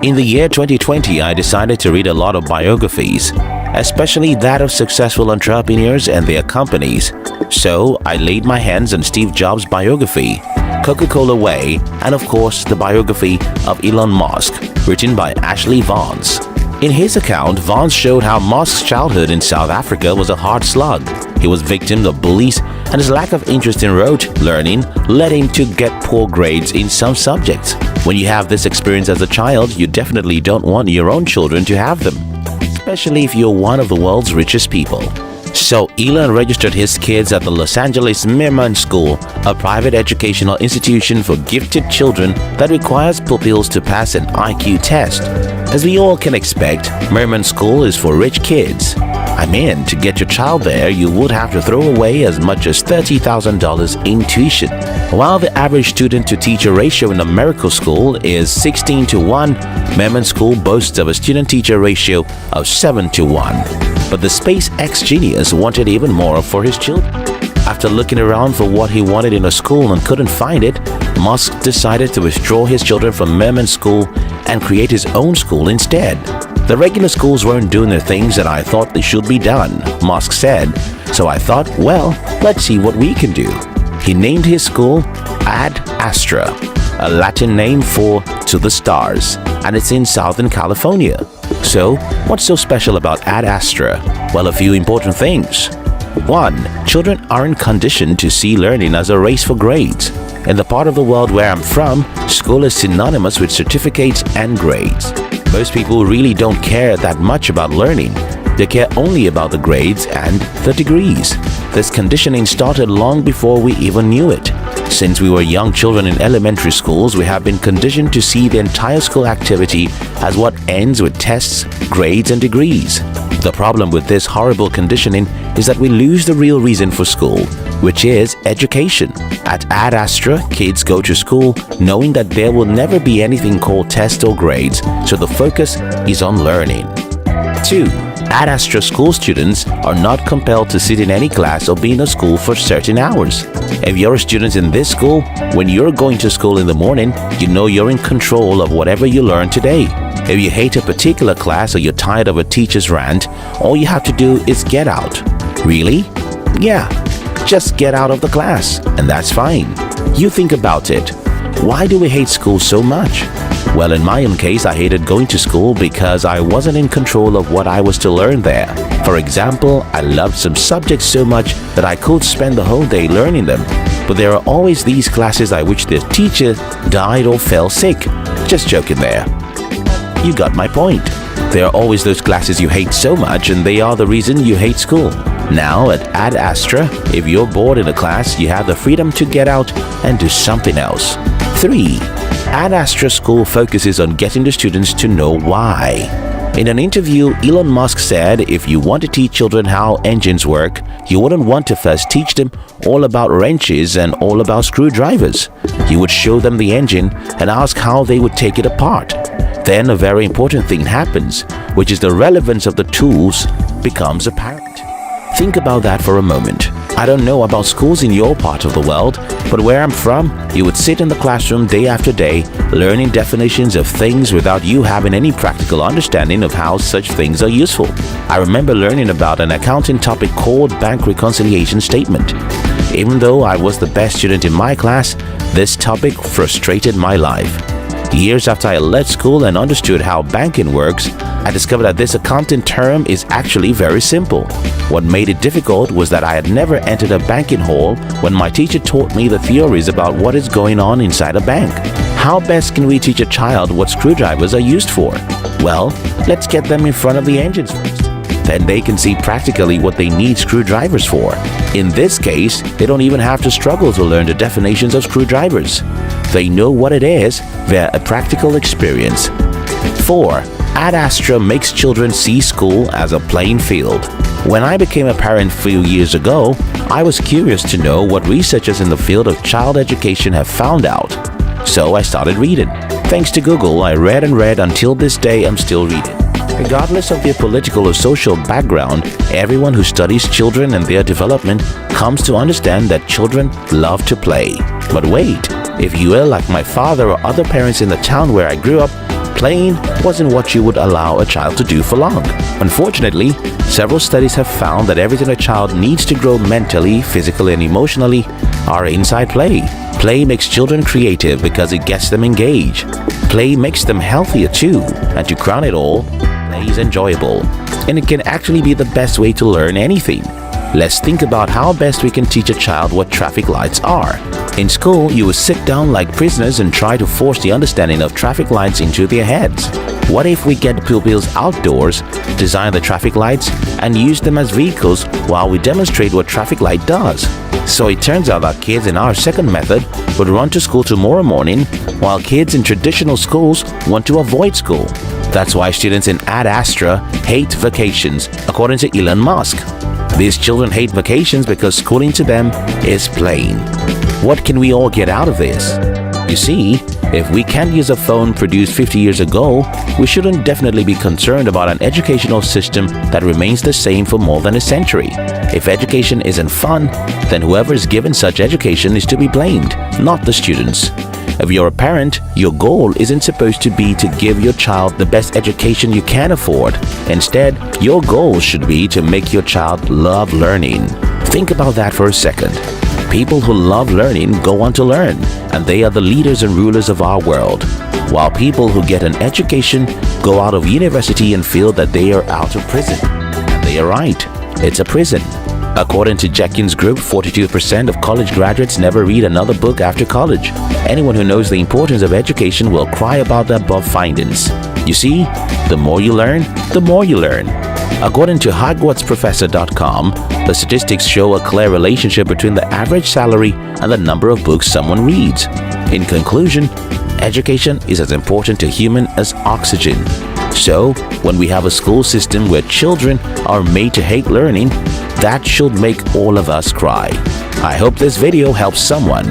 In the year 2020, I decided to read a lot of biographies, especially that of successful entrepreneurs and their companies. So I laid my hands on Steve Jobs' biography, Coca-Cola Way, and of course the biography of Elon Musk, written by Ashley Vance. In his account, Vance showed how Musk's childhood in South Africa was a hard slug. He was victim of bullies, and his lack of interest in rote learning led him to get poor grades in some subjects. When you have this experience as a child, you definitely don't want your own children to have them, especially if you're one of the world's richest people. So Elon registered his kids at the Los Angeles Merriman School, a private educational institution for gifted children that requires pupils to pass an IQ test. As we all can expect, Merriman School is for rich kids. I mean, to get your child there, you would have to throw away as much as $30,000 in tuition. While the average student-to-teacher ratio in a miracle school is 16:1, Merriman School boasts of a student-teacher ratio of 7:1. But the SpaceX genius wanted even more for his children. After looking around for what he wanted in a school and couldn't find it, Musk decided to withdraw his children from Merriman School and create his own school instead. The regular schools weren't doing the things that I thought they should be done, Musk said, so I thought, well, let's see what we can do. He named his school Ad Astra, a Latin name for to the stars, and it's in Southern California. So, what's so special about Ad Astra? Well, a few important things. 1. Children aren't conditioned to see learning as a race for grades. In the part of the world where I'm from, school is synonymous with certificates and grades. Most people really don't care that much about learning. They care only about the grades and the degrees. This conditioning started long before we even knew it. Since we were young children in elementary schools, we have been conditioned to see the entire school activity as what ends with tests, grades, and degrees. The problem with this horrible conditioning is that we lose the real reason for school, which is education. At Ad Astra, kids go to school knowing that there will never be anything called tests or grades, so the focus is on learning. 2. Ad Astra school students are not compelled to sit in any class or be in a school for certain hours. If you're a student in this school, when you're going to school in the morning, you know you're in control of whatever you learn today. If you hate a particular class or you're tired of a teacher's rant, all you have to do is get out. Really? Yeah, just get out of the class, and that's fine. You think about it. Why do we hate school so much? Well, in my own case, I hated going to school because I wasn't in control of what I was to learn there. For example, I loved some subjects so much that I could spend the whole day learning them. But there are always these classes at which the teacher died or fell sick. Just joking there. You got my point. There are always those classes you hate so much, and they are the reason you hate school. Now at Ad Astra, if you're bored in a class, you have the freedom to get out and do something else. 3. Ad Astra School focuses on getting the students to know why. In an interview, Elon Musk said if you want to teach children how engines work, you wouldn't want to first teach them all about wrenches and all about screwdrivers. You would show them the engine and ask how they would take it apart. Then a very important thing happens, which is the relevance of the tools becomes apparent. Think about that for a moment. I don't know about schools in your part of the world, but where I'm from, you would sit in the classroom day after day, learning definitions of things without you having any practical understanding of how such things are useful. I remember learning about an accounting topic called bank reconciliation statement. Even though I was the best student in my class, this topic frustrated my life. Years after I left school and understood how banking works, I discovered that this accounting term is actually very simple. What made it difficult was that I had never entered a banking hall when my teacher taught me the theories about what is going on inside a bank. How best can we teach a child what screwdrivers are used for? Well, let's get them in front of the engines first. Then they can see practically what they need screwdrivers for. In this case, they don't even have to struggle to learn the definitions of screwdrivers. They know what it is via a practical experience. 4. Ad Astra makes children see school as a playing field. When I became a parent a few years ago, I was curious to know what researchers in the field of child education have found out. So I started reading. Thanks to Google, I read and read until this day I'm still reading. Regardless of their political or social background, everyone who studies children and their development comes to understand that children love to play. But wait, if you are like my father or other parents in the town where I grew up, Playing wasn't what you would allow a child to do for long. Unfortunately, several studies have found that everything a child needs to grow mentally, physically, and emotionally are inside play. Play makes children creative because it gets them engaged. Play makes them healthier too, and to crown it all, play is enjoyable, and it can actually be the best way to learn anything. Let's think about how best we can teach a child what traffic lights are. In school, you will sit down like prisoners and try to force the understanding of traffic lights into their heads. What if we get pupils outdoors, design the traffic lights, and use them as vehicles while we demonstrate what traffic light does? So it turns out that kids in our second method would run to school tomorrow morning, while kids in traditional schools want to avoid school. That's why students in Astra hate vacations, according to Elon Musk. These children hate vacations because schooling to them is playing. What can we all get out of this? You see, if we can't use a phone produced 50 years ago, we shouldn't definitely be concerned about an educational system that remains the same for more than a century. If education isn't fun, then whoever is given such education is to be blamed, not the students. If you're a parent, your goal isn't supposed to be to give your child the best education you can afford. Instead, your goal should be to make your child love learning. Think about that for a second. People who love learning go on to learn, and they are the leaders and rulers of our world. While people who get an education go out of university and feel that they are out of prison. And they are right, it's a prison. According to Jenkins Group, 42% of college graduates never read another book after college. Anyone who knows the importance of education will cry about the above findings. You see, the more you learn, the more you learn. According to HogwartsProfessor.com, the statistics show a clear relationship between the average salary and the number of books someone reads. In conclusion, education is as important to human as oxygen. So, when we have a school system where children are made to hate learning, that should make all of us cry. I hope this video helps someone.